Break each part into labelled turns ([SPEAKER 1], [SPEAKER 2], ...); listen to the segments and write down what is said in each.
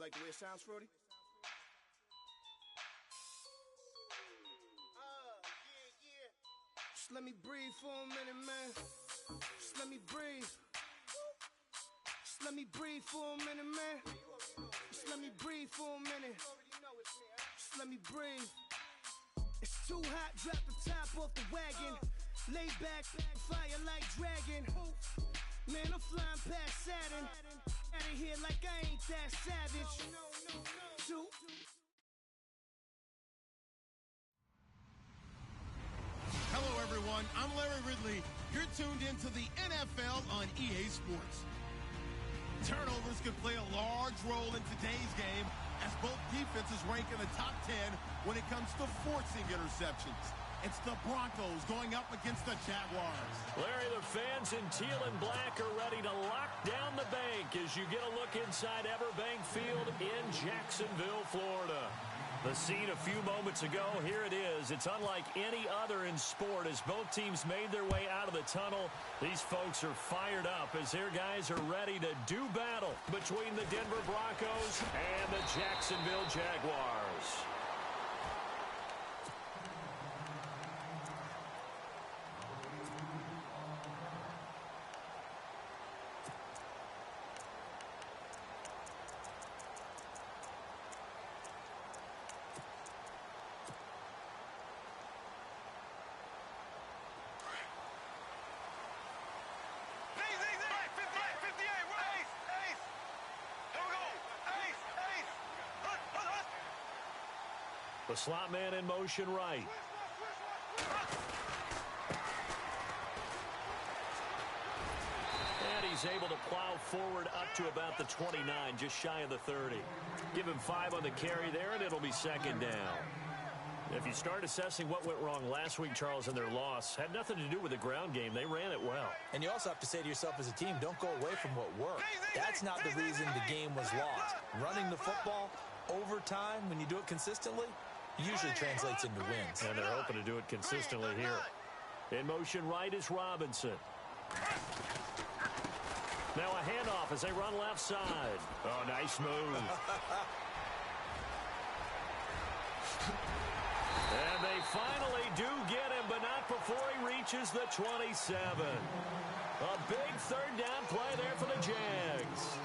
[SPEAKER 1] like the way it sounds, Frody? Just let me breathe for a minute, man. Just let me breathe. Just let me breathe for a minute, man. Just let me breathe for a minute. Just let me breathe. It's too hot, drop the top off the wagon. Lay back, fire like dragon. Man, I'm flying past Saturn. Out of here like I ain't that savage. Two.
[SPEAKER 2] Hello, everyone. I'm Larry Ridley. You're tuned into the NFL on EA Sports. Turnovers could play a large role in today's game as both defenses rank in the top 10 when it comes to forcing interceptions. It's the Broncos going up against the Jaguars.
[SPEAKER 3] Larry, the fans in teal and black are ready to lock down the bank as you get a look inside Everbank Field in Jacksonville, Florida. The scene a few moments ago, here it is. It's unlike any other in sport as both teams made their way out of the tunnel. These folks are fired up as their guys are ready to do battle between the Denver Broncos and the Jacksonville Jaguars. The slot man in motion right. And he's able to plow forward up to about the 29, just shy of the 30. Give him 5 on the carry there, and it'll be second down. If you start assessing what went wrong last week, Charles, in their loss, had nothing to do with the ground game. They ran it well.
[SPEAKER 4] And you also have to say to yourself as a team, don't go away from what worked. That's not the reason the game was lost. Running the football over time, when you do it consistently, usually translates into wins.
[SPEAKER 3] And they're hoping to do it consistently here. In motion right is Robinson. Now a handoff as they run left side. Oh, nice move. And they finally do get him, but not before he reaches the 27. A big third down play there for the Jags.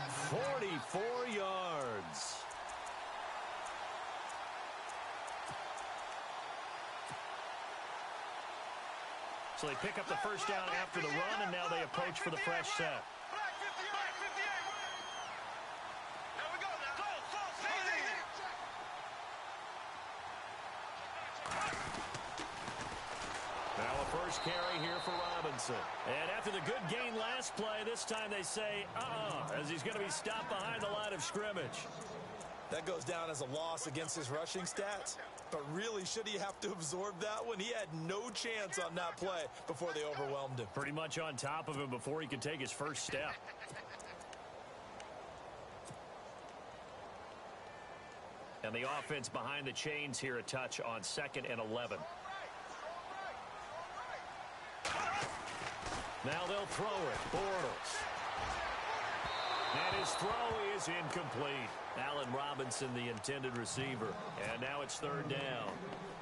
[SPEAKER 3] 44 yards. So they pick up the first down after the run, and now they approach for the fresh set. Now a first carry here for Robinson. And after the good gain last play, this time they say, as he's going to be stopped behind the line of scrimmage.
[SPEAKER 4] That goes down as a loss against his rushing stats. But really, should he have to absorb that one? He had no chance on that play before they overwhelmed him.
[SPEAKER 3] Pretty much on top of him before he could take his first step. And the offense behind the chains here, a touch on 2nd and 11. Now they'll throw it. Bortles. And his throw is incomplete. Allen Robinson, the intended receiver. And now it's third down.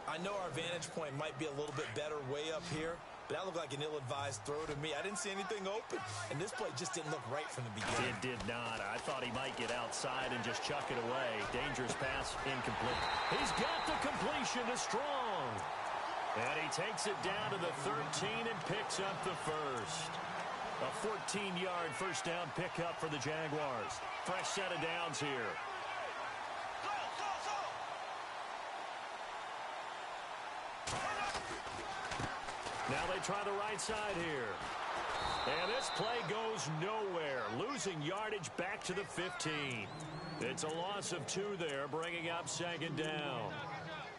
[SPEAKER 4] I know our vantage point might be a little bit better way up here, but that looked like an ill-advised throw to me. I didn't see anything open, and this play just didn't look right from the beginning.
[SPEAKER 3] It did not. I thought he might get outside and just chuck it away. Dangerous pass, incomplete. He's got the completion to Strong. And he takes it down to the 13 and picks up the first. A 14-yard first down pickup for the Jaguars. Fresh set of downs here. Now they try the right side here. And this play goes nowhere. Losing yardage back to the 15. It's a loss of 2 there, bringing up second down.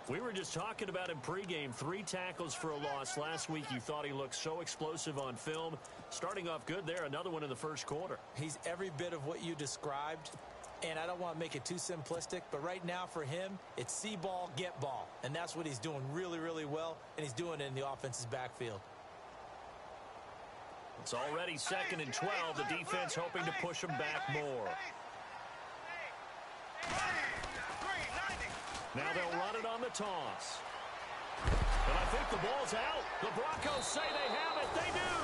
[SPEAKER 3] We were just talking about him pregame. 3 tackles for a loss. Last week you thought he looked so explosive on film. Starting off good there. Another one in the first quarter.
[SPEAKER 4] He's every bit of what you described. And I don't want to make it too simplistic, but right now for him, it's see ball, get ball. And that's what he's doing really, really well, and he's doing it in the offense's backfield.
[SPEAKER 3] It's already 2nd and 12. The defense hoping to push him back more. Now they'll run it on the toss. But I think the ball's out. The Broncos say they have it. They do.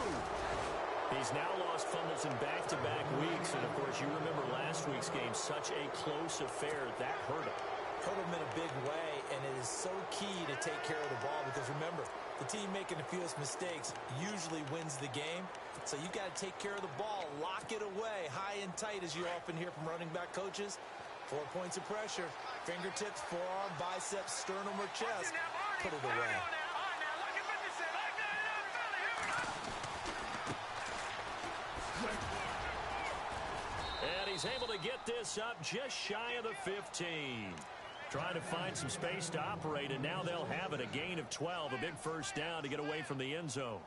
[SPEAKER 3] He's now lost fumbles in back-to-back weeks. And, of course, you remember last week's game, such a close affair. That hurt him.
[SPEAKER 4] Hurt him in a big way, and it is so key to take care of the ball because, remember, the team making the fewest mistakes usually wins the game. So you got to take care of the ball, lock it away, high and tight, as you often hear from running back coaches. 4 points of pressure, fingertips, forearm, biceps, sternum, or chest. Put it away.
[SPEAKER 3] And he's able to get this up just shy of the 15. Trying to find some space to operate, and now they'll have it. A gain of 12, a big first down to get away from the end zone.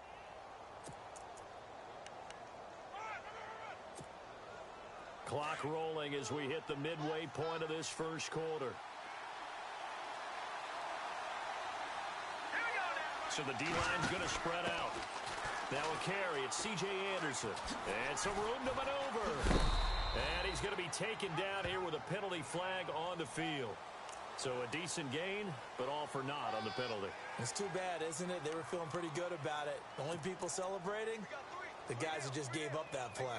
[SPEAKER 3] Clock rolling as we hit the midway point of this first quarter. So the D-line's going to spread out. Now a carry. It's C.J. Anderson. And some room to maneuver. And he's going to be taken down here with a penalty flag on the field. So a decent gain, but all for naught on the penalty.
[SPEAKER 4] It's too bad, isn't it? They were feeling pretty good about it. The only people celebrating, the guys who just gave up that play.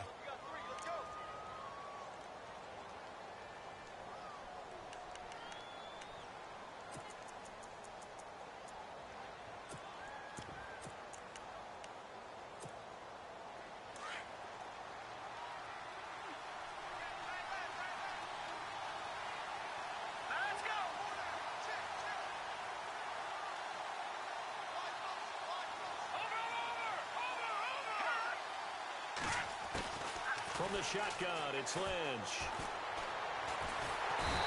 [SPEAKER 3] From the shotgun, it's Lynch.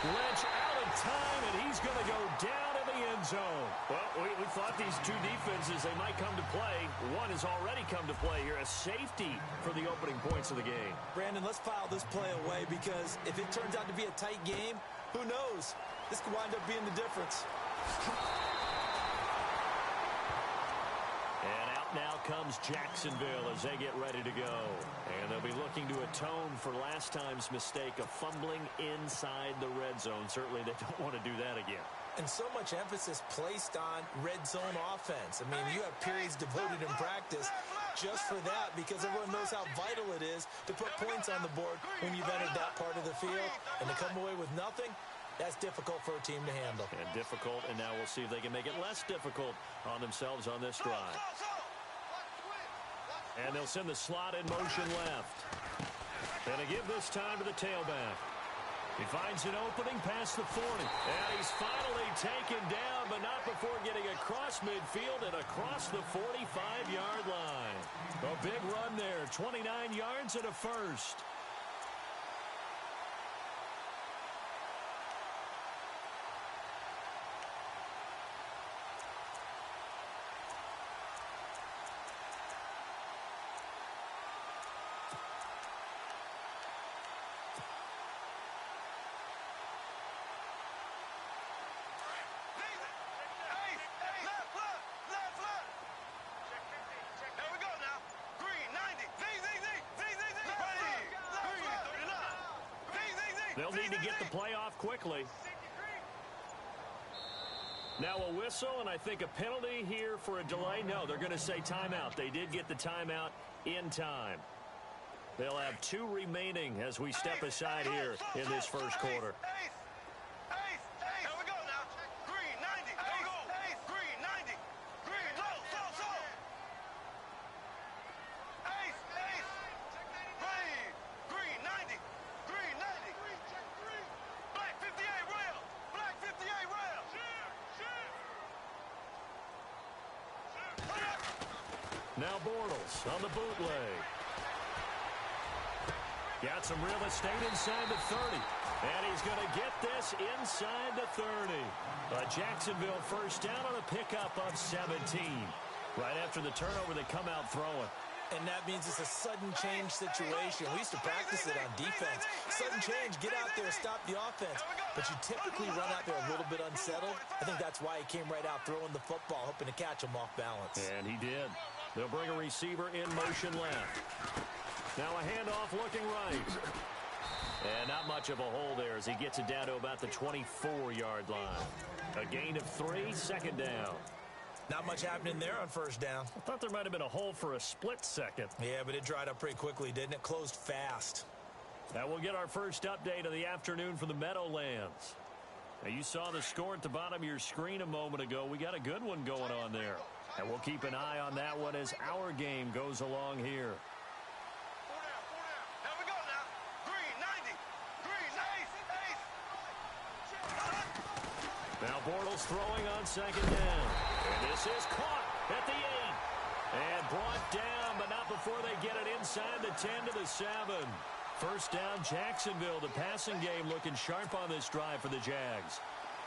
[SPEAKER 3] Lynch out of time, and he's going to go down in the end zone. Well, we thought these two defenses, they might come to play. One has already come to play here, a safety for the opening points of the game.
[SPEAKER 4] Brandon, let's file this play away because if it turns out to be a tight game, who knows? This could wind up being the difference.
[SPEAKER 3] And out now comes Jacksonville as they get ready to go. And they'll be looking to atone for last time's mistake of fumbling inside the red zone. Certainly they don't want to do that again.
[SPEAKER 4] And so much emphasis placed on red zone offense. I mean, you have periods devoted in practice just for that because everyone knows how vital it is to put points on the board when you've entered that part of the field. And to come away with nothing, that's difficult for a team to handle.
[SPEAKER 3] And difficult, and now we'll see if they can make it less difficult on themselves on this drive. And they'll send the slot in motion left. And they give this time to the tailback. He finds an opening past the 40. And he's finally taken down, but not before getting across midfield and across the 45-yard line. A big run there, 29 yards and a first. They'll need to get the play off quickly. Now a whistle, and I think a penalty here for a delay. No, they're going to say timeout. They did get the timeout in time. They'll have 2 remaining as we step aside here in this first quarter. Now Bortles on the bootleg. Got some real estate inside the 30. And he's going to get this inside the 30. A Jacksonville first down on a pickup of 17. Right after the turnover, they come out throwing.
[SPEAKER 4] And that means it's a sudden change situation. We used to practice it on defense. Sudden change, get out there, stop the offense. But you typically run out there a little bit unsettled. I think that's why he came right out throwing the football, hoping to catch him off balance.
[SPEAKER 3] And he did. They'll bring a receiver in motion left. Now a handoff looking right. And not much of a hole there as he gets it down to about the 24-yard line. A gain of 3, second down.
[SPEAKER 4] Not much happening there on first down.
[SPEAKER 3] I thought there might have been a hole for a split second.
[SPEAKER 4] Yeah, but it dried up pretty quickly, didn't it? Closed fast.
[SPEAKER 3] Now we'll get our first update of the afternoon from the Meadowlands. Now you saw the score at the bottom of your screen a moment ago. We got a good one going on there. And we'll keep an eye on that one as our game goes along here. Now Bortles throwing on second down. And this is caught at the 8. And brought down, but not before they get it inside the 10 to the 7. First down, Jacksonville. The passing game looking sharp on this drive for the Jags.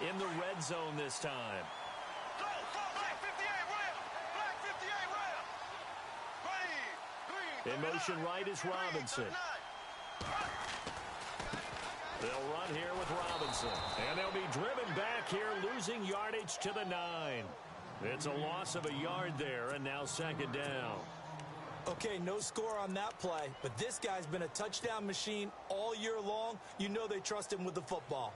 [SPEAKER 3] In the red zone this time. In motion right is Robinson. They'll run here with Robinson. And they'll be driven back here, losing yardage to the 9. It's a loss of a yard there, and now second down.
[SPEAKER 4] Okay, no score on that play, but this guy's been a touchdown machine all year long. You know they trust him with the football.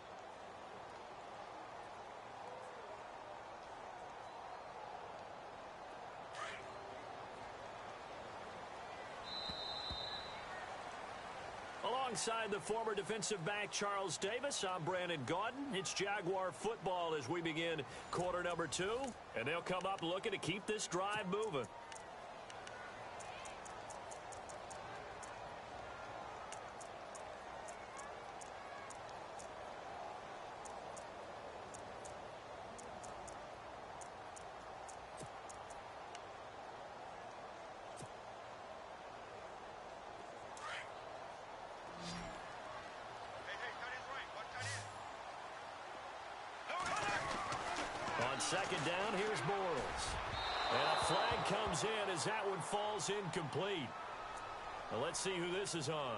[SPEAKER 3] Alongside the former defensive back Charles Davis, I'm Brandon Gaudin. It's Jaguar football as we begin quarter number 2. And they'll come up looking to keep this drive moving. Second down, here's Bortles. And a flag comes in as that one falls incomplete. Well, let's see who this is on.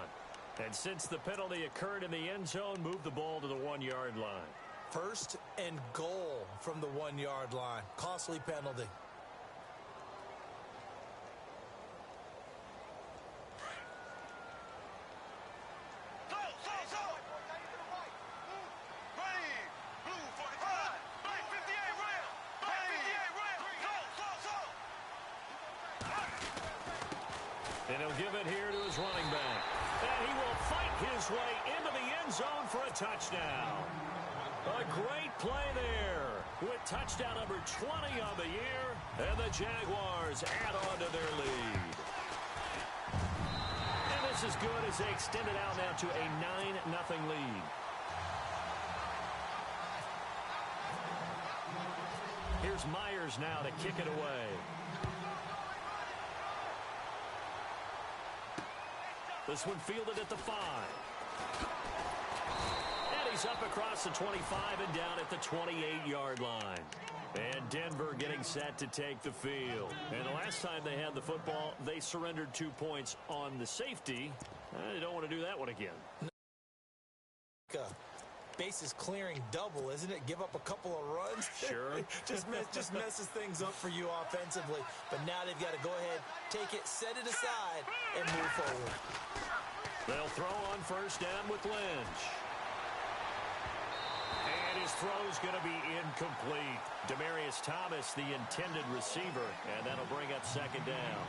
[SPEAKER 3] And since the penalty occurred in the end zone, move the ball to the 1-yard line.
[SPEAKER 4] First and goal from the 1-yard line. Costly penalty.
[SPEAKER 3] And he'll give it here to his running back. And he will fight his way into the end zone for a touchdown. A great play there with touchdown number 20 on the year. And the Jaguars add on to their lead. And this is good as they extend it out now to a 9-0 lead. Here's Myers now to kick it away. This one fielded at the 5. And he's up across the 25 and down at the 28-yard line. And Denver getting set to take the field. And the last time they had the football, they surrendered 2 points on the safety. They don't want to do that one again.
[SPEAKER 4] Bases clearing double, isn't it? Give up a couple of runs.
[SPEAKER 3] Sure.
[SPEAKER 4] just messes things up for you offensively. But now they've got to go ahead, take it, set it aside, and move forward.
[SPEAKER 3] They'll throw on first down with Lynch. And his throw's going to be incomplete. Demaryius Thomas, the intended receiver, and that'll bring up second down.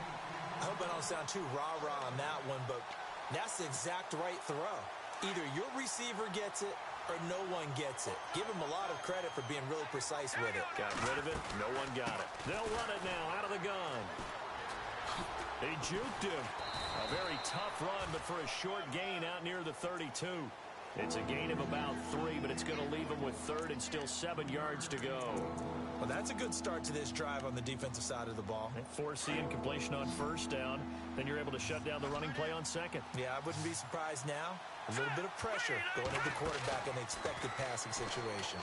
[SPEAKER 4] I hope I don't sound too rah-rah on that one, but that's the exact right throw. Either your receiver gets it or no one gets it. Give him a lot of credit for being really precise with it.
[SPEAKER 3] Got rid of it. No one got it. They'll run it now out of the gun. They juked him. A very tough run, but for a short gain out near the 32. It's a gain of about 3, but it's going to leave him with third and still 7 yards to go.
[SPEAKER 4] Well, that's a good start to this drive on the defensive side of the ball.
[SPEAKER 3] Force the incompletion on first down. Then you're able to shut down the running play on second.
[SPEAKER 4] Yeah, I wouldn't be surprised now. A little bit of pressure going at the quarterback in the expected passing situation.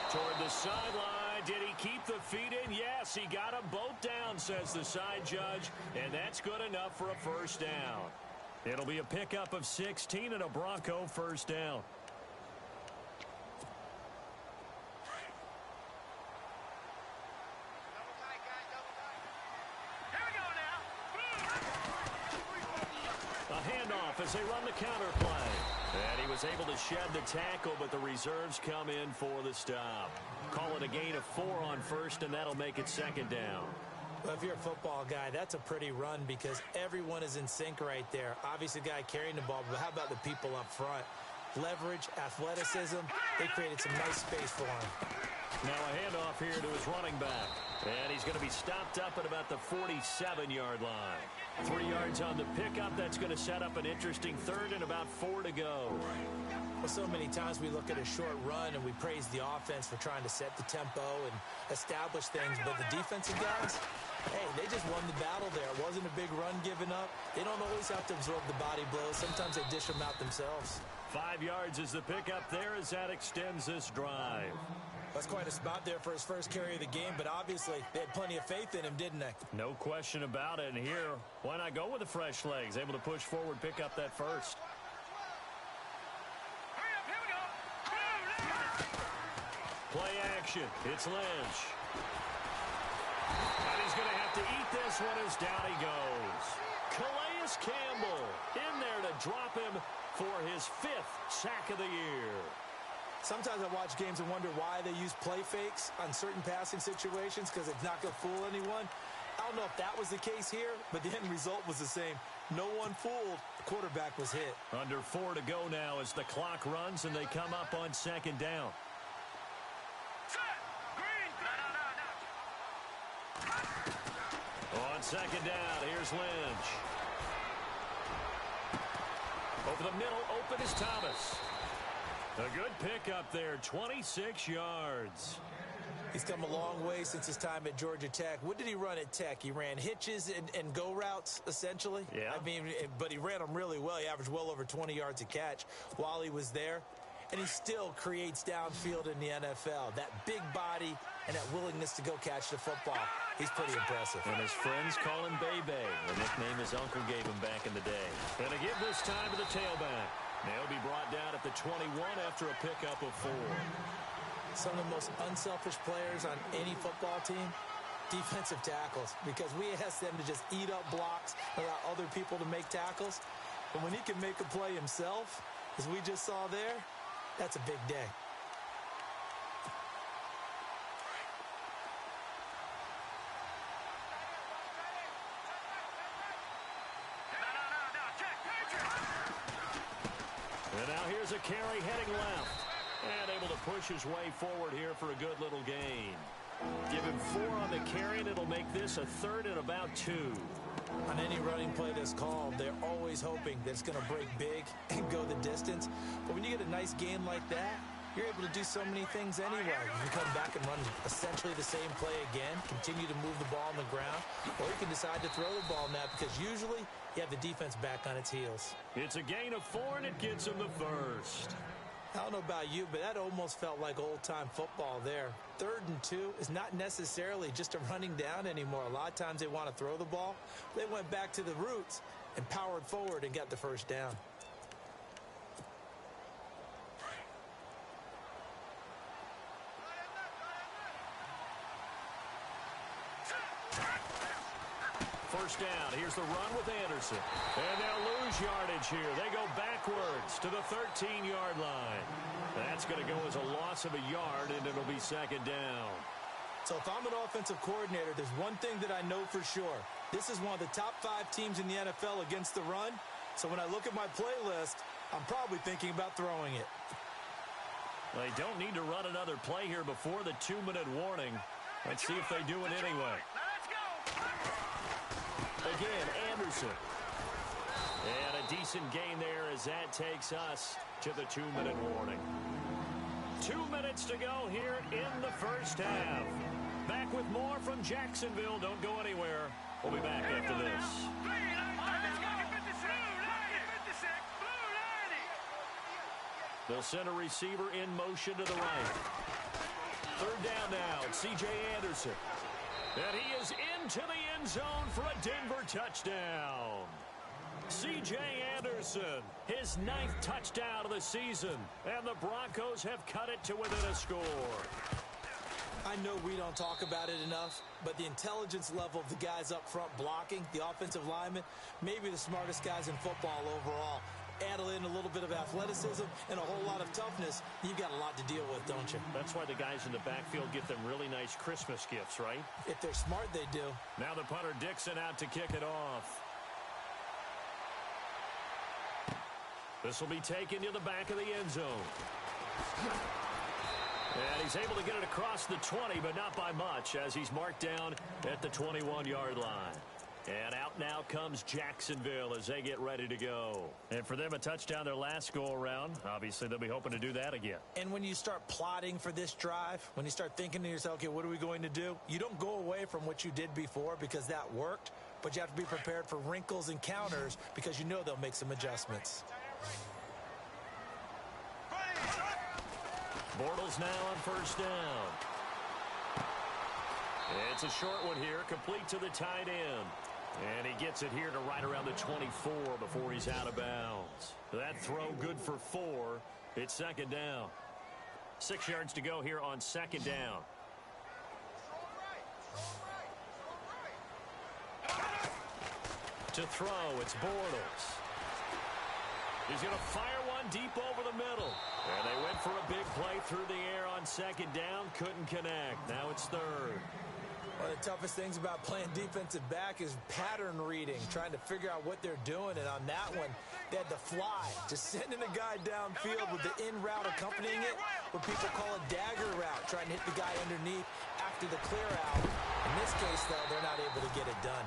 [SPEAKER 3] Toward the sideline. Did he keep the feet in? Yes, he got them both down, says the side judge. And that's good enough for a first down. It'll be a pickup of 16 and a Bronco first down. A handoff as as they run the counter play. And he was able to shed the tackle, but the reserves come in for the stop. Call it a gain of 4 on first, and that'll make it second down.
[SPEAKER 4] Well, if you're a football guy, that's a pretty run because everyone is in sync right there. Obviously, the guy carrying the ball, but how about the people up front? Leverage, athleticism, they created some nice space for him.
[SPEAKER 3] Now a handoff here to his running back. And he's going to be stopped up at about the 47-yard line. 3 yards on the pickup. That's going to set up an interesting third and about 4 to go.
[SPEAKER 4] Well, so many times we look at a short run and we praise the offense for trying to set the tempo and establish things. But the defensive guys, hey, they just won the battle there. It wasn't a big run given up. They don't always have to absorb the body blows. Sometimes they dish them out themselves.
[SPEAKER 3] 5 yards is the pickup there as that extends this drive.
[SPEAKER 4] That's quite a spot there for his first carry of the game, but obviously they had plenty of faith in him, didn't they?
[SPEAKER 3] No question about it. And here, why not go with the fresh legs? Able to push forward, pick up that first. Play action. It's Lynch. And he's going to have to eat this one as down he goes. Calais Campbell in there to drop him for his 5th sack of the year.
[SPEAKER 4] Sometimes I watch games and wonder why they use play fakes on certain passing situations because it's not going to fool anyone. I don't know if that was the case here, but the end result was the same. No one fooled. The quarterback was hit.
[SPEAKER 3] Under 4 to go now as the clock runs and they come up on second down. On second down, here's Lynch. Over the middle, open is Thomas. A good pickup there, 26 yards.
[SPEAKER 4] He's come a long way since his time at Georgia Tech. What did he run at Tech? He ran hitches and go routes, essentially.
[SPEAKER 3] Yeah.
[SPEAKER 4] I mean, but he ran them really well. He averaged well over 20 yards a catch while he was there. And he still creates downfield in the NFL. That big body and that willingness to go catch the football. He's pretty impressive.
[SPEAKER 3] And his friends call him Bebe, the nickname his uncle gave him back in the day. And to give this time to the tailback. They'll be brought down at the 21 after a pickup of 4.
[SPEAKER 4] Some of the most unselfish players on any football team, defensive tackles, because we ask them to just eat up blocks, allow other people to make tackles. But when he can make a play himself, as we just saw there, that's a big day.
[SPEAKER 3] And now here's a carry heading left. And able to push his way forward here for a good little gain. Give him 4 on the carry, and it'll make this a third and about 2.
[SPEAKER 4] On any running play that's called, they're always hoping that it's going to break big and go the distance. But when you get a nice gain like that, you're able to do so many things anyway. You can come back and run essentially the same play again, continue to move the ball on the ground, or you can decide to throw the ball now because usually you have the defense back on its heels.
[SPEAKER 3] It's a gain of 4, and it gets him the first.
[SPEAKER 4] I don't know about you, but that almost felt like old-time football there. 3rd and 2 is not necessarily just a running down anymore. A lot of times they want to throw the ball. They went back to the roots and powered forward and got the first down.
[SPEAKER 3] First down. Here's the run with Anderson. And they'll lose yardage here. They go backwards to the 13-yard line. That's going to go as a loss of a yard, and it'll be second down.
[SPEAKER 4] So if I'm an offensive coordinator, there's one thing that I know for sure. This is one of the top 5 teams in the NFL against the run. So when I look at my playlist, I'm probably thinking about throwing it.
[SPEAKER 3] They don't need to run another play here before the 2-minute warning. Let's see if they do it anyway. Again, Anderson. And a decent gain there as that takes us to the 2-minute warning. 2 minutes to go here in the first half. Back with more from Jacksonville. Don't go anywhere. We'll be back after this. They'll send a receiver in motion to the right. 3rd down now. It's C.J. Anderson. And he is into the end zone for a Denver touchdown. C.J. Anderson, his 9th touchdown of the season. And the Broncos have cut it to within a score.
[SPEAKER 4] I know we don't talk about it enough, but the intelligence level of the guys up front blocking, the offensive linemen, maybe the smartest guys in football overall. add in a little bit of athleticism and a whole lot of toughness, you've got a lot to deal with, don't you?
[SPEAKER 3] That's why the guys in the backfield get them really nice Christmas gifts, right?
[SPEAKER 4] If they're smart, they do.
[SPEAKER 3] Now the punter Dixon out to kick it off. This will be taken to the back of the end zone. And he's able to get it across the 20, but not by much, as he's marked down at the 21-yard line. And out now comes Jacksonville as they get ready to go. And for them, a touchdown their last go-around. Obviously, they'll be hoping to do that again.
[SPEAKER 4] And when you start plotting for this drive, when you start thinking to yourself, okay, what are we going to do? You don't go away from what you did before because that worked, but you have to be prepared for wrinkles and counters because you know they'll make some adjustments.
[SPEAKER 3] Bortles now on first down. It's a short one here, complete to the tight end. And he gets it here to right around the 24 before he's out of bounds. That throw good for 4. It's second down. 6 yards to go here on second down. To throw, it's Bortles. He's going to fire one deep over the middle. And they went for a big play through the air on second down. Couldn't connect. Now it's third.
[SPEAKER 4] One of the toughest things about playing defensive back is pattern reading, trying to figure out what they're doing. And on that one, they had to fly, just sending a guy downfield with the in route accompanying it, what people call a dagger route, trying to hit the guy underneath after the clear out. In this case, though, they're not able to get it done.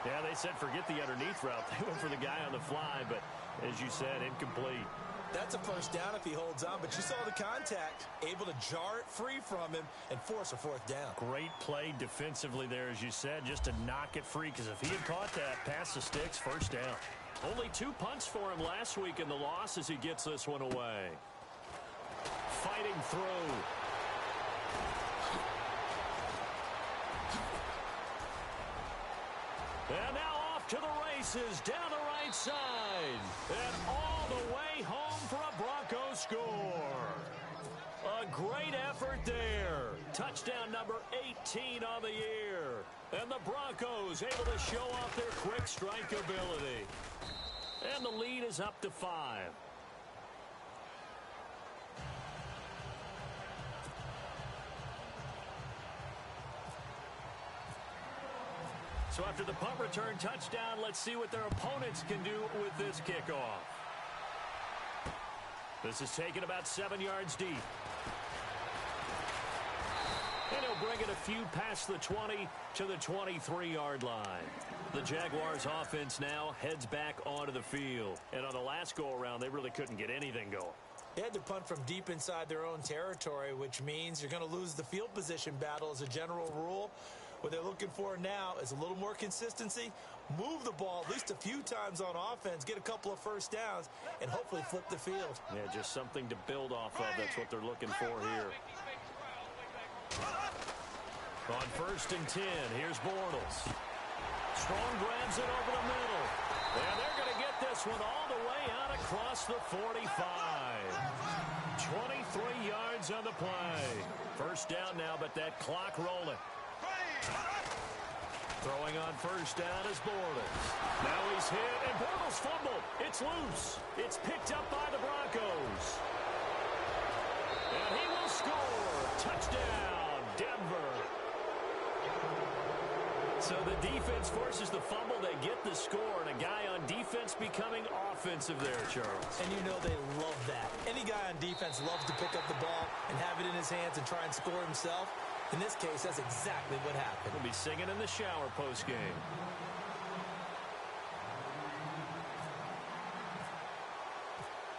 [SPEAKER 3] Yeah, they said forget the underneath route. They went for the guy on the fly, but as you said, incomplete.
[SPEAKER 4] That's a first down if he holds on, but you saw the contact, able to jar it free from him and force a fourth down.
[SPEAKER 3] Great play defensively there, as you said, just to knock it free, because if he had caught that, past the sticks, first down. Only 2 punts for him last week in the loss as he gets this one away. Fighting through. And now off to the races, down the right side. And all the way home for a Broncos score. A great effort there. Touchdown number 18 on the year. And the Broncos able to show off their quick strike ability. And the lead is up to 5. So after the punt return touchdown, let's see what their opponents can do with this kickoff. This is taken about 7 yards deep. And he'll bring it a few past the 20 to the 23-yard line. The Jaguars offense now heads back onto the field. And on the last go-around, they really couldn't get anything going.
[SPEAKER 4] They had to punt from deep inside their own territory, which means you're going to lose the field position battle as a general rule. What they're looking for now is a little more consistency, move the ball at least a few times on offense, get a couple of first downs, and hopefully flip the field.
[SPEAKER 3] Yeah, just something to build off of. That's what they're looking for here. On first and 10, here's Bortles. Strong grabs it over the middle. And they're going to get this one all the way out across the 45. 23 yards on the play. First down now, but that clock rolling. Throwing on first down is Bortles. Now he's hit, and Bortles fumbled. It's loose. It's picked up by the Broncos. And he will score. Touchdown, Denver. So the defense forces the fumble. They get the score, and a guy on defense becoming offensive there, Charles.
[SPEAKER 4] And you know they love that. Any guy on defense loves to pick up the ball and have it in his hands and try and score himself. In this case, that's exactly what happened.
[SPEAKER 3] We'll be singing in the shower post-game.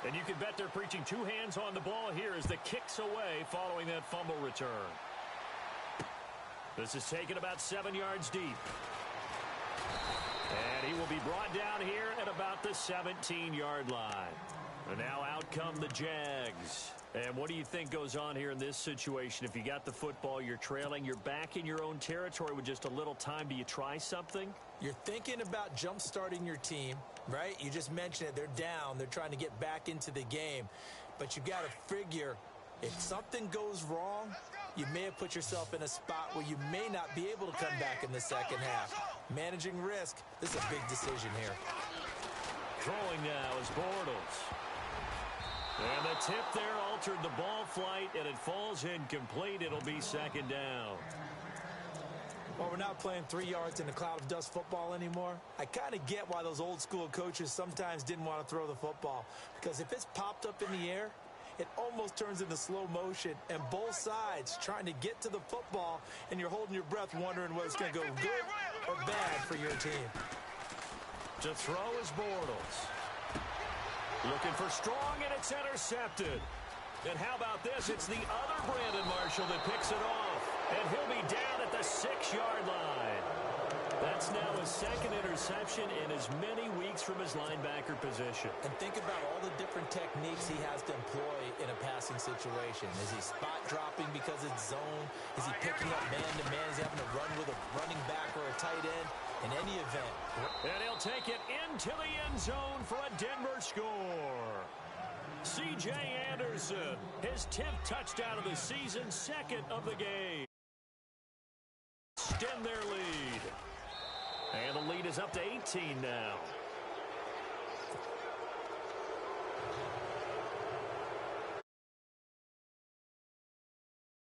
[SPEAKER 3] And you can bet they're preaching 2 hands on the ball here as the kick's away following that fumble return. This is taken about 7 yards deep. And he will be brought down here at about the 17-yard line. And now out come the Jags. And what do you think goes on here in this situation? If you got the football, you're trailing, you're back in your own territory with just a little time. Do you try something?
[SPEAKER 4] You're thinking about jump-starting your team, right? You just mentioned it. They're down. They're trying to get back into the game. But you got to figure if something goes wrong, you may have put yourself in a spot where you may not be able to come back in the second half. Managing risk, this is a big decision here.
[SPEAKER 3] Throwing now is Bortles. And the tip there altered the ball flight, and it falls incomplete. It'll be second down.
[SPEAKER 4] Well, we're not playing 3 yards in a cloud of dust football anymore. I kind of get why those old school coaches sometimes didn't want to throw the football. Because if it's popped up in the air, it almost turns into slow motion. And both sides trying to get to the football, and you're holding your breath wondering whether it's going to go good or bad for your team.
[SPEAKER 3] To throw is Bortles. Looking for strong, and it's intercepted. And how about this? It's the other Brandon Marshall that picks it off. And he'll be down at the 6-yard line. That's now his second interception in as many weeks from his linebacker position.
[SPEAKER 4] And think about all the different techniques he has to employ in a passing situation. Is he spot dropping because it's zone? Is he picking up man-to-man? Is he having to run with a running back or a tight end? In any event.
[SPEAKER 3] And he'll take it into the end zone for a Denver score. C.J. Anderson, his 10th touchdown of the season, second of the game. Extend their lead. And the lead is up to 18 now.